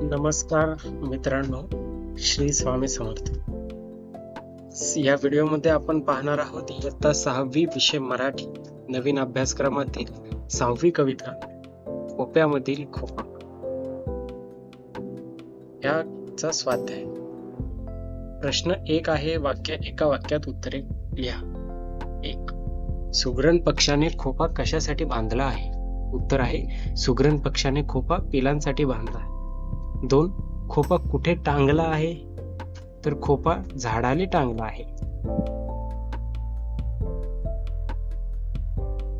नमस्कार मित्रांनो, श्री स्वामी समर्थ. या व्हिडिओमध्ये आपण पाहणार आहोत इयत्ता 6वी विषय मराठी नवीन अभ्यासक्रमातील 6वी कविता खोप्यामधील खोपा याचा स्वाध्याय. प्रश्न 1 आहे. एका वाक्यात उत्तरे लिहा. 1. सुगरण पक्षाने खोपा कशासाठी बांधला आहे? उत्तर आहे, सुगरण पक्षाने खोपा पिलांसाठी बांधला आहे. 2. खोपा कुठे टांगला आहे? तर खोपा झाडाला टांगला आहे.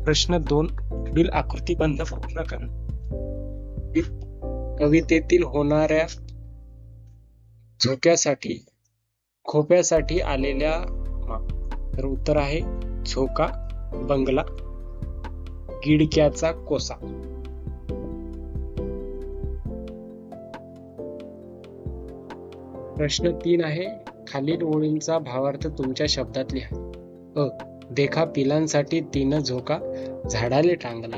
प्रश्न 2. पुढील आकृतीबंध पूर्ण करा. कवितेतील होणाऱ्या झोक्यासाठी खोप्यासाठी आलेल्या तर उत्तर आहे झोका, बंगला, गिडक्याचा कोसा. प्रश्न 3 आहे. खालील ओळींचा भावार्थ तुमच्या शब्दात लिहा. अ. देखा पिलांसाठी तीन झोका झाडाले टांगला.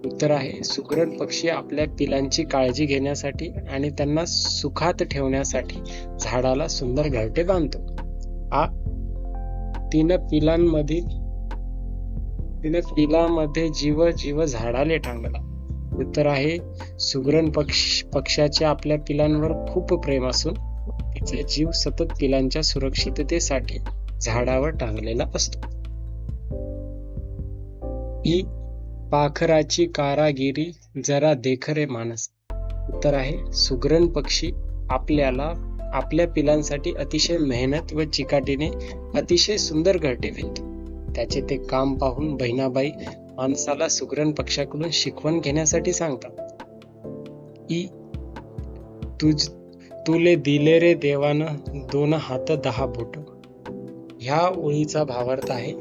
उत्तर आहे, सुगरण पक्षी आपल्या पिलांची काळजी घेण्यासाठी आणि त्यांना सुखात ठेवण्यासाठी झाडाला सुंदर घरटे बांधतो. आ. तीन पिलामध्ये जीव जीव झाडाले टांगला. उत्तर आहे, सुगरण पक्षाचे आपल्या पिलांवर खूप प्रेम असून तिचे जीव सतत पिलांच्या सुरक्षिततेसाठी झाडावर टांगलेला असतो. ई. पाखराची कारागिरी जरा देख रे मानस. उत्तर आहे, सुगरण पक्षी आपल्या पिलांसाठी अतिशय मेहनत व चिकाटीने अतिशय सुंदर घरटे विणतो. त्याचे ते काम पाहून बहिणाबाई माणसाला सुगरण पक्षाकडून शिकवण घेण्यासाठी सांगतात. ई. तुले दिले रे देवानं 2 हात 10 बोट. ह्या ओळीचा भावार्थ आहे.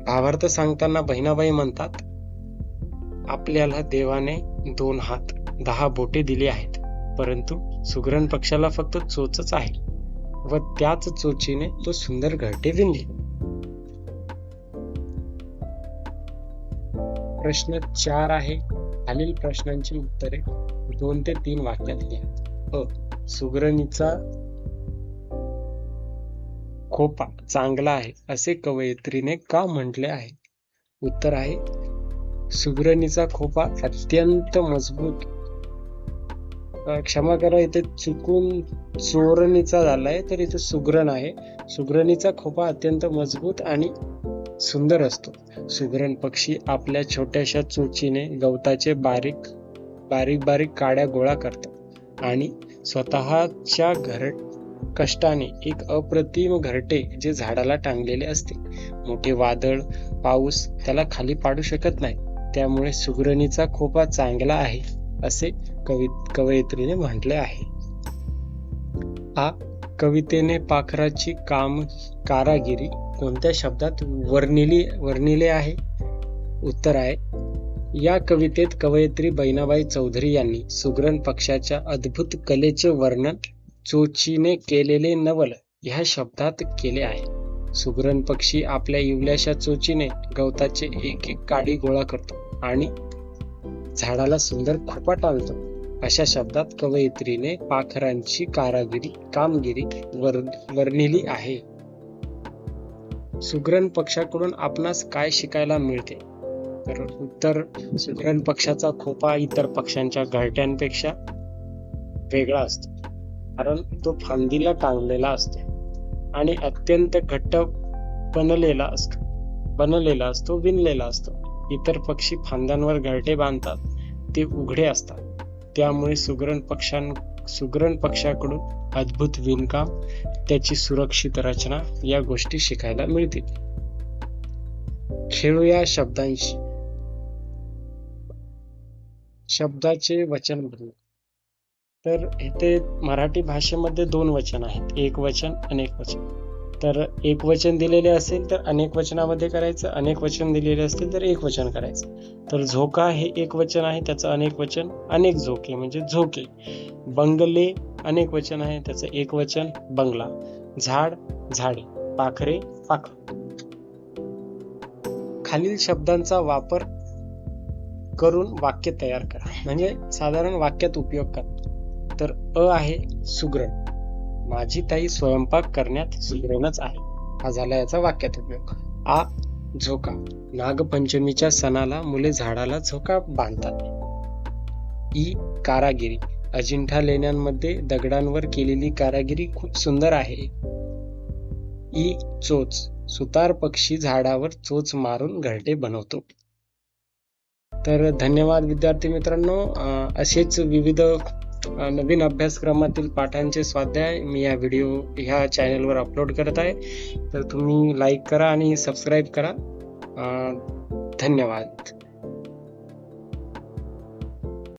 भावार्थ सांगताना बहिणाबाई म्हणतात, आपल्याला देवाने 2 हात 10 बोटे दिली आहेत, परंतु सुगरण पक्षाला फक्त चोचच आहे व त्याच चोचीने तो सुंदर घरटे विणले. प्रश्न 4 आहे. खालील प्रश्नांची उत्तरे 2 ते 3 वाक्यात लिहा. अ. सुगरणीचा खोपा चांगला आहे असे कवयित्रीने का म्हटले आहे? उत्तर आहे, सुगरणीचा खोपा अत्यंत मजबूत. क्षमा करा, इथे चुकून चोरणीचा झालाय, तर इथे सुगरण आहे. सुगरणीचा खोपा अत्यंत मजबूत आणि सुंदर असतो. सुगरण पक्षी आपल्या छोट्याशा चोचीने गवताचे बारीक काड्या गोळा करतात आणि स्वतःच्या कष्टाने एक अप्रतिम घरटे जे झाडाला टांगलेले असते. मोठे वादळ, पाऊस त्याला खाली पाडू शकत नाही. त्यामुळे सुगरणीचा खोपा चांगला आहे असे कवयित्रीने म्हटले आहे. आ. कवितेने पाखराची कारागिरी कोणत्या शब्दात वर्णिले आहे? उत्तर आहे, या कवितेत कवयित्री बहिणाबाई चौधरी यांनी सुगरण पक्षाच्या अद्भुत कलेचे वर्णन चोचीने केलेले नवल ह्या शब्दात केले आहे. सुगरण पक्षी आपल्या इवल्याशा चोचीने गवताचे एक काडी गोळा करतो आणि झाडाला सुंदर खोपा टांगतो. अशा शब्दात कवयित्रीने पाखरांची कामगिरी वर्णिली आहे. सुगरण पक्षाकडून आपणास काय शिकायला मिळते? तर उत्तर, सुगरण पक्षाचा खोपा इतर पक्ष्यांच्या घरट्यांपेक्षा वेगळा असतो, कारण तो फांदीला टांगलेला असतो आणि अत्यंत घट्ट बनलेला असतो, विणलेला असतो. इतर पक्षी फांद्यांवर घरटे बांधतात, ते उघडे असतात. त्यामुळे सुगरण पक्षाकडून अद्भुत विणकाम, त्याची सुरक्षित रचना या गोष्टी शिकायला मिळतील. खेळूया शब्दांशी. शब्दाचे वचन बदल. तर इथे मराठी भाषेमध्ये 2 वचन आहेत, एक वचन, अनेक वचन. तर एक वचन दिलेले असेल तर अनेक वचनामध्ये करायचं, अनेक वचन दिलेले असतील तर एक वचन करायचं. तर झोका हे एक वचन आहे, त्याचं अनेक वचन अनेक झोके म्हणजे झोके. बंगले अनेक वचन आहे, त्याचं एक वचन बंगला. झाड झाडे, पाखरे पाखर. खालील शब्दांचा वापर करून वाक्य तयार करा. म्हणजे साधारण वाक्यात उपयोग करा. तर अ आहे सुगरण. माझी ताई स्वयंपाक करण्यात सुगरणच आहे. हा झाला याचा वाक्यात उपयोग. आ झोका. नागपंचमीच्या सणाला मुले झाडाला झोका बांधतात. ई कारागिरी. अजिंठा लेण्यांमध्ये दगडांवर केलेली कारागिरी खूप सुंदर आहे. ई चोच. सुतार पक्षी झाडावर चोच मारून घरटे बनवतो. तर धन्यवाद विद्यार्थी मित्रांनो. असेच विविध नवीन अभ्यासक्रमातील पाठांचे स्वाध्याय मी ह्या चॅनलवर अपलोड करत आहे. तर तुम्ही लाईक करा आणि सबस्क्राईब करा. धन्यवाद.